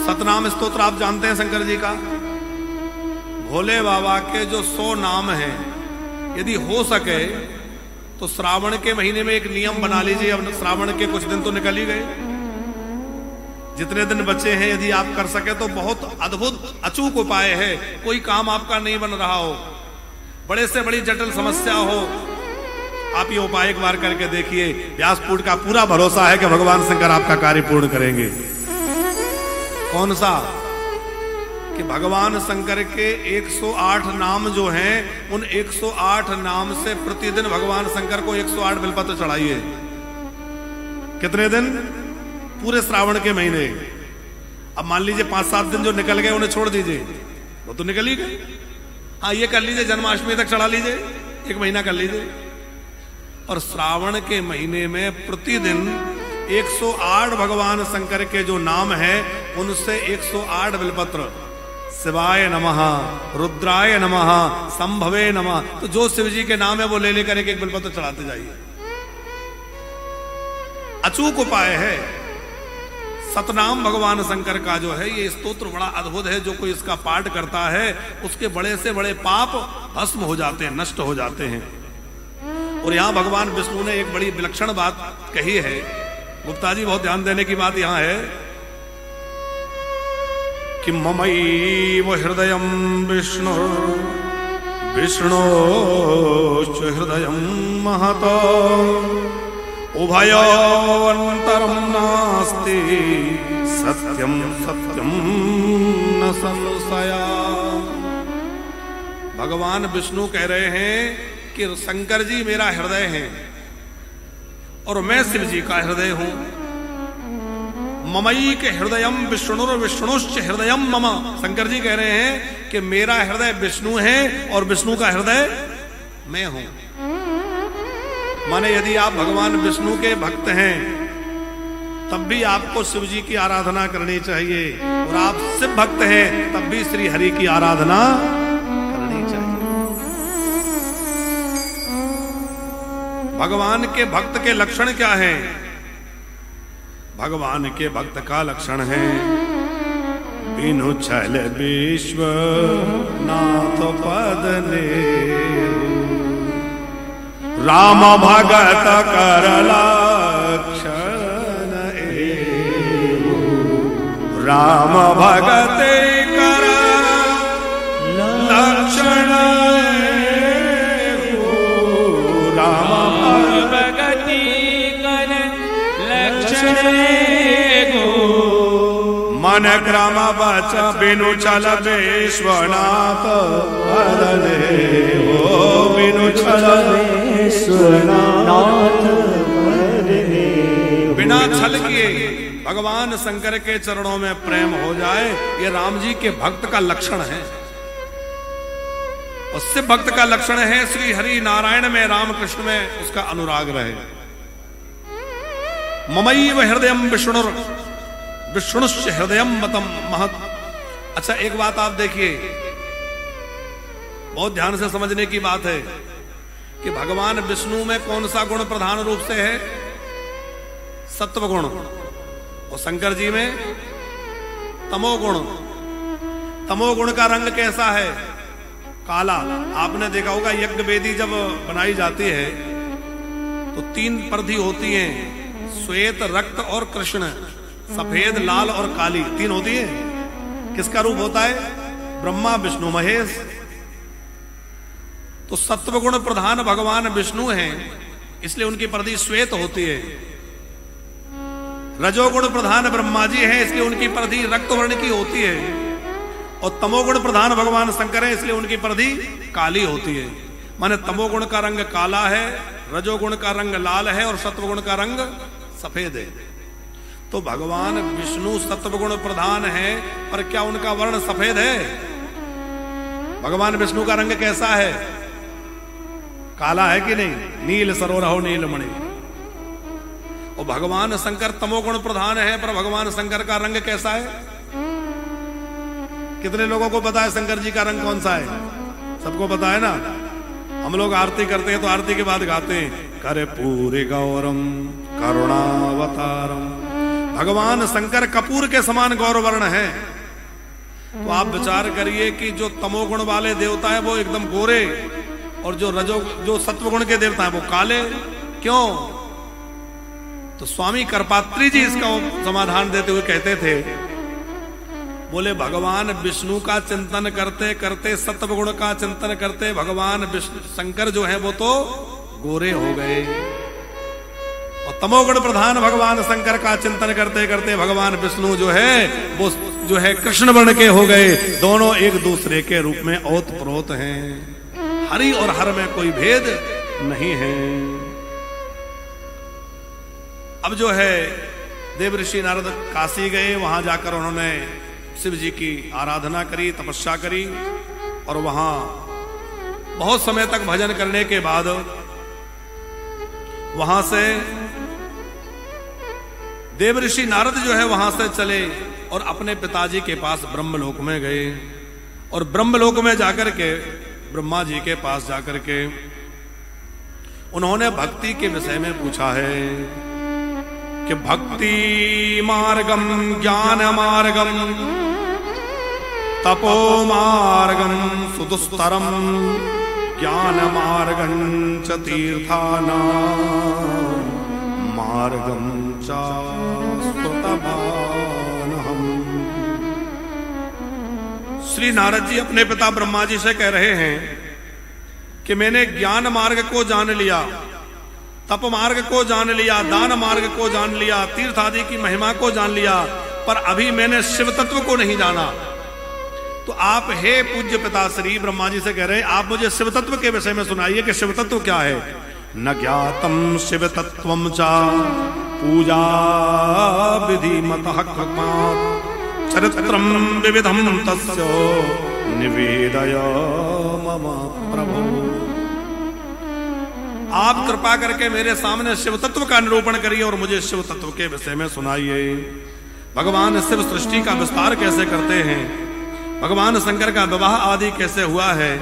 सतनाम स्तोत्र आप जानते हैं शंकर जी का। भोले बाबा के जो 100 नाम हैं, यदि हो सके तो श्रावण के महीने में एक नियम बना लीजिए। अब श्रावण के कुछ दिन तो निकल ही गए, जितने दिन बचे हैं यदि आप कर सके तो बहुत अद्भुत अचूक उपाय है। कोई काम आपका नहीं बन रहा हो, बड़े से बड़ी जटिल समस्या हो, आप ये उपाय एक बार करके देखिए। व्यासपुर का पूरा भरोसा है कि भगवान शंकर आपका कार्य पूर्ण करेंगे। कौन सा? कि भगवान शंकर के 108 नाम जो हैं, उन 108 नाम से प्रतिदिन भगवान शंकर को 108 बिलपत्र चढ़ाइए। कितने दिन? पूरे श्रावण के महीने। अब मान लीजिए 5-7 दिन जो निकल गए उन्हें छोड़ दीजिए, वो तो निकल ही गए। हाँ, ये कर लीजिए, जन्माष्टमी तक चढ़ा लीजिए, 1 महीना कर लीजिए। और श्रावण के महीने में प्रतिदिन 108 भगवान शंकर के जो नाम हैं, उनसे 108 बिलपत्र, शिवाय नमः, रुद्राय नमः, संभवे नमः, तो जो शिव जी के नाम है वो ले लेकर एक बिलपत्र चढ़ाते जाइए। अचूक उपाय है। सतनाम भगवान शंकर का जो है ये स्तोत्र बड़ा अद्भुत है। जो कोई इसका पाठ करता है उसके बड़े से बड़े पाप भस्म हो जाते हैं, नष्ट हो जाते हैं। और यहां भगवान विष्णु ने एक बड़ी विलक्षण बात कही है। गुप्ता जी, बहुत ध्यान देने की बात यहां है कि ममैव हृदयं विष्णु विष्णोश्च हृदयं महत उभयोऽन्तरं नास्ति सत्यं सत्यं न संशया। भगवान विष्णु कह रहे हैं कि शंकर जी मेरा हृदय है और मैं शिव जी का हृदय हूं। ममई के हृदयम विष्णुर विष्णुश्च हृदयम मम। शंकर जी कह रहे हैं कि मेरा हृदय विष्णु है और विष्णु का हृदय मैं हूं। माने यदि आप भगवान विष्णु के भक्त हैं तब भी आपको शिव जी की आराधना करनी चाहिए, और आप शिव भक्त हैं तब भी श्री हरि की आराधना करनी चाहिए। भगवान के भक्त के लक्षण क्या हैं? भगवान के भक्त का लक्षण है बिनु छल विश्व नाथ पद ने राम भगत कर लक्षण एवो राम भगत कर लक्षण एवो राम भगत कर लक्षण एवो मन क्रम बच बिनु चल विश्वनाथ पद देवो बिनु चल बिना छल किए भगवान शंकर के चरणों में प्रेम हो जाए, ये राम जी के भक्त का लक्षण है। और शिव भक्त का लक्षण है श्री हरि नारायण में, राम कृष्ण में उसका अनुराग रहे। ममैव हृदयम विष्णुर विष्णुश्च हृदयम मतम महत। अच्छा, एक बात आप देखिए, बहुत ध्यान से समझने की बात है कि भगवान विष्णु में कौन सा गुण प्रधान रूप से है? सत्व गुण। और शंकर जी में तमोगुण। तमोगुण का रंग कैसा है? काला। आपने देखा होगा यज्ञ वेदी जब बनाई जाती है तो 3 परधी होती हैं, श्वेत, रक्त और कृष्ण। सफेद, लाल और काली 3 होती है। किसका रूप होता है? ब्रह्मा विष्णु महेश। तो सत्वगुण प्रधान भगवान विष्णु हैं, इसलिए उनकी परदी श्वेत होती है। रजोगुण प्रधान ब्रह्मा जी हैं, इसलिए उनकी परदी रक्त वर्ण की होती है। और तमोगुण प्रधान भगवान शंकर हैं, इसलिए उनकी परदी काली होती है। माने तमोगुण का रंग काला है, रजोगुण का रंग लाल है और सत्वगुण का रंग सफेद है। तो भगवान विष्णु सत्वगुण प्रधान है, पर क्या उनका वर्ण सफेद है? भगवान विष्णु का रंग कैसा है? काला है कि नहीं? नील सरोरहो नीलमणि। और भगवान शंकर तमोगुण प्रधान है, पर भगवान शंकर का रंग कैसा है? कितने लोगों को पता है शंकर जी का रंग कौन सा है? सबको पता है ना। हम लोग आरती करते हैं तो आरती के बाद गाते हैं, करे पूरे गौरम करुणावतारम भगवान शंकर कपूर के समान गौरवर्ण है। तो आप विचार करिए कि जो तमोगुण वाले देवता है वो एकदम गोरे, और जो सत्वगुण के देवता है वो काले। क्यों? तो स्वामी करपात्री जी इसका समाधान देते हुए कहते थे, बोले भगवान विष्णु का चिंतन करते करते, सत्वगुण का चिंतन करते भगवान विष्णु शंकर जो है वो तो गोरे हो गए, और तमोगुण प्रधान भगवान शंकर का चिंतन करते करते भगवान विष्णु जो है वो जो है कृष्ण वर्ण के हो गए। दोनों एक दूसरे के रूप में ओत प्रोत हैं, हरि और हर में कोई भेद नहीं है। अब जो है देव ऋषि नारद काशी गए, वहां जाकर उन्होंने शिव जी की आराधना करी, तपस्या करी, और वहां बहुत समय तक भजन करने के बाद वहां से देव ऋषि नारद जो है वहां से चले और अपने पिताजी के पास ब्रह्मलोक में गए, और ब्रह्मलोक में जाकर के ब्रह्मा जी के पास जाकर के उन्होंने भक्ति के विषय में पूछा है कि भक्ति मार्गम ज्ञान मार्गम तपो मार्गम सुदुस्तरम ज्ञान मार्गम च तीर्थानां मार्गम च स्तुतवानहम्। श्री नारद जी अपने पिता ब्रह्मा जी से कह रहे हैं कि मैंने ज्ञान मार्ग को जान लिया, तप मार्ग को जान लिया, दान मार्ग को जान लिया, तीर्थ आदि की महिमा को जान लिया, पर अभी मैंने शिव तत्व को नहीं जाना। तो आप हे पूज्य पिता श्री ब्रह्मा जी से कह रहे हैं, आप मुझे शिव तत्व के विषय में सुनाइए कि शिव तत्व क्या है। न ज्ञातम शिव तत्वम च पूजा विधि मतः चरित्रम विविधम तस्य निवेदय मम प्रभु। आप कृपा करके मेरे सामने शिव तत्व का निरूपण करिए और मुझे शिव तत्व के विषय में सुनाइए। भगवान शिव सृष्टि का विस्तार कैसे करते हैं, भगवान शंकर का विवाह आदि कैसे हुआ है,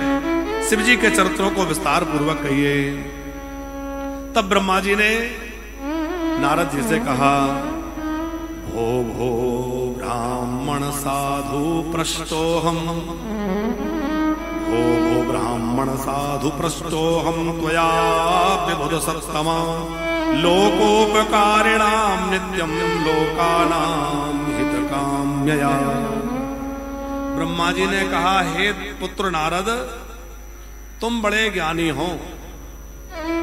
शिव जी के चरित्रों को विस्तार पूर्वक कहिए। तब ब्रह्मा जी ने नारद जी से कहा, भो भो ब्राह्मण साधु पृष्टोहम, भो भो ब्राह्मण साधु पृष्टोहम त्वया विबुध सत्तमा लोकोपकारिणाम नित्यम लोकानां हितकाम्यया। ब्रह्मा जी ने कहा, हे पुत्र नारद, तुम बड़े ज्ञानी हो,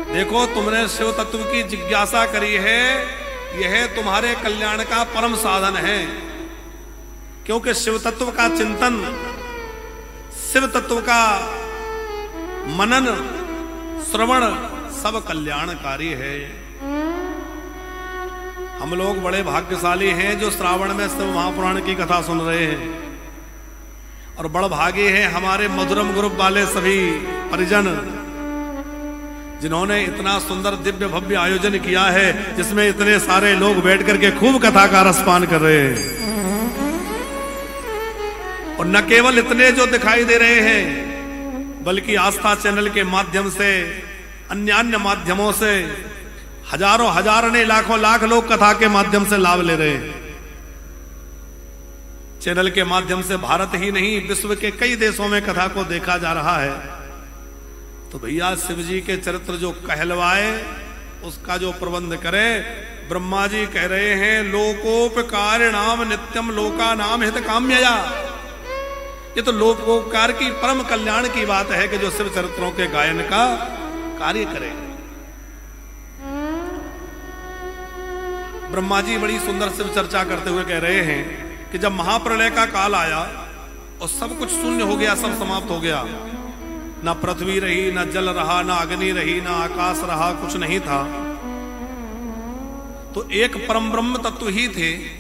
देखो तुमने शिव तत्व की जिज्ञासा करी है, यह तुम्हारे कल्याण का परम साधन है, क्योंकि शिव तत्व का चिंतन, शिव तत्व का मनन श्रवण सब कल्याणकारी है। हम लोग बड़े भाग्यशाली हैं जो श्रावण में शिव महापुराण की कथा सुन रहे हैं, और बड़ भागे हैं हमारे मधुरम ग्रुप वाले सभी परिजन जिन्होंने इतना सुंदर दिव्य भव्य आयोजन किया है, जिसमें इतने सारे लोग बैठ करके खूब कथा का रसपान कर रहे हैं। और न केवल इतने जो दिखाई दे रहे हैं, बल्कि आस्था चैनल के माध्यम से, अन्य माध्यमों से हजारों हजार ने लाखों लाख लोग कथा के माध्यम से लाभ ले रहे हैं। चैनल के माध्यम से भारत ही नहीं विश्व के कई देशों में कथा को देखा जा रहा है। तो भैया शिव जी के चरित्र जो कहलवाए उसका जो प्रबंध करे। ब्रह्मा जी कह रहे हैं, लोकोपकारिणाम नित्यम लोकानां हितकाम्यया। ये तो लोकोपकार की परम कल्याण की बात है कि जो शिव चरित्रों के गायन का कार्य करे। ब्रह्मा जी बड़ी सुंदर शिव चर्चा करते हुए कह रहे हैं कि जब महाप्रलय का काल आया और सब कुछ शून्य हो गया, सब समाप्त हो गया, ना पृथ्वी रही, ना जल रहा, ना अग्नि रही, ना आकाश रहा, कुछ नहीं था, तो एक परम ब्रह्म तत्व ही थे,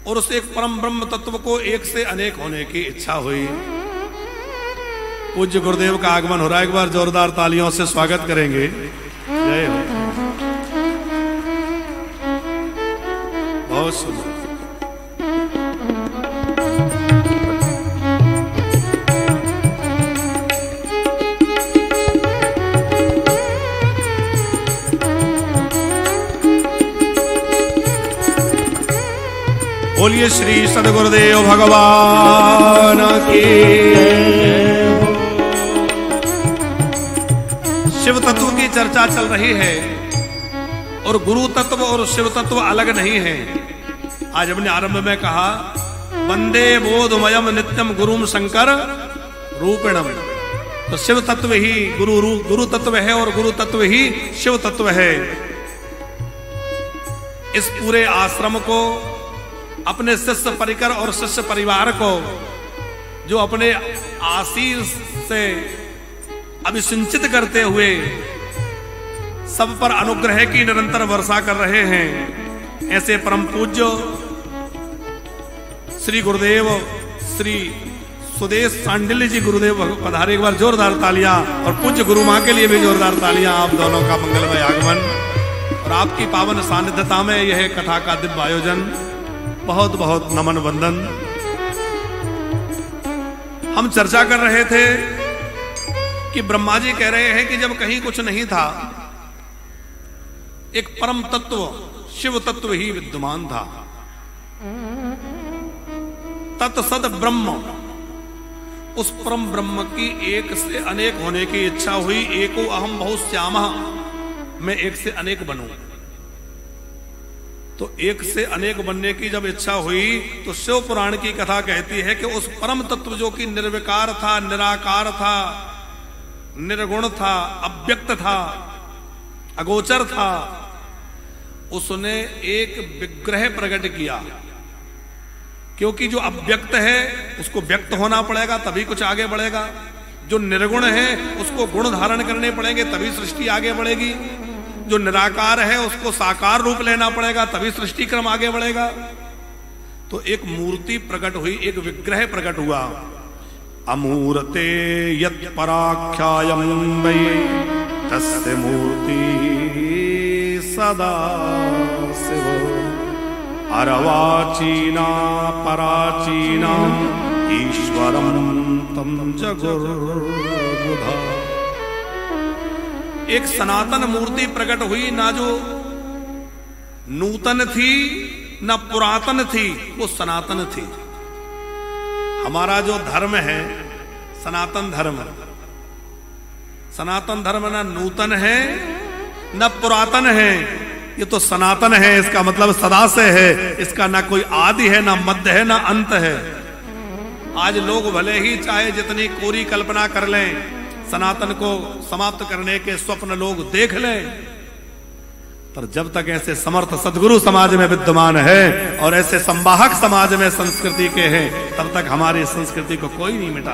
और उस एक परम ब्रह्म तत्व को एक से अनेक होने की इच्छा हुई। पूज्य गुरुदेव का आगमन हो रहा है, एक बार जोरदार तालियों से स्वागत करेंगे। जय हो। बहुत सुंदर। बोलिए श्री सद्गुरुदेव भगवान की। शिव तत्व की चर्चा चल रही है और गुरु तत्व और शिव तत्व अलग नहीं है। आज हमने आरंभ में कहा वंदे बोधमयम नित्यम गुरुम शंकर रूपिणम। तो शिव तत्व ही गुरु तत्व है और गुरु तत्व ही शिव तत्व है। इस पूरे आश्रम को, अपने शिष्य परिकर और शिष्य परिवार को जो अपने आशीष से अभिसिंचित करते हुए सब पर अनुग्रह की निरंतर वर्षा कर रहे हैं, ऐसे परम पूज्य श्री गुरुदेव श्री सुदेश सांडिल्य जी गुरुदेव पधारे। एक बार जोरदार तालियां और पूज्य गुरु मां के लिए भी जोरदार तालियां। आप दोनों का मंगलमय आगमन और आपकी पावन सानिध्यता में यह कथा का दिव्य आयोजन, बहुत बहुत नमन वंदन। हम चर्चा कर रहे थे कि ब्रह्मा जी कह रहे हैं कि जब कहीं कुछ नहीं था, एक परम तत्व शिव तत्व ही विद्यमान था। तत्सद ब्रह्म, उस परम ब्रह्म की एक से अनेक होने की इच्छा हुई। एको अहम बहुश्यामः, मैं एक से अनेक बनूं। तो एक से अनेक बनने की जब इच्छा हुई तो शिव पुराण की कथा कहती है कि उस परम तत्व जो कि निर्विकार था, निराकार था, निर्गुण था, अव्यक्त था, अगोचर था, उसने एक विग्रह प्रकट किया। क्योंकि जो अव्यक्त है उसको व्यक्त होना पड़ेगा तभी कुछ आगे बढ़ेगा। जो निर्गुण है उसको गुण धारण करने पड़ेंगे तभी सृष्टि आगे बढ़ेगी। जो निराकार है उसको साकार रूप लेना पड़ेगा तभी सृष्टि क्रम आगे बढ़ेगा। तो एक मूर्ति प्रकट हुई, एक विग्रह प्रकट हुआ। अमूर्ते यत् पराख्यायं वै तस्य मूर्ति सदा शिवो अर्वाचीना पराचीना ईश्वरम तम जगुर्बुधा। एक सनातन मूर्ति प्रकट हुई, ना जो नूतन थी ना पुरातन थी, वो सनातन थी। हमारा जो धर्म है सनातन धर्म, सनातन धर्म ना नूतन है ना पुरातन है, ये तो सनातन है। इसका मतलब सदा से है, इसका ना कोई आदि है, ना मध्य है, ना अंत है। आज लोग भले ही चाहे जितनी कोरी कल्पना कर लें, सनातन को समाप्त करने के स्वप्न लोग देख लें, पर जब तक ऐसे समर्थ सदगुरु समाज में विद्यमान है और ऐसे संवाहक समाज में संस्कृति के हैं, तब तक हमारी संस्कृति को कोई नहीं मिटा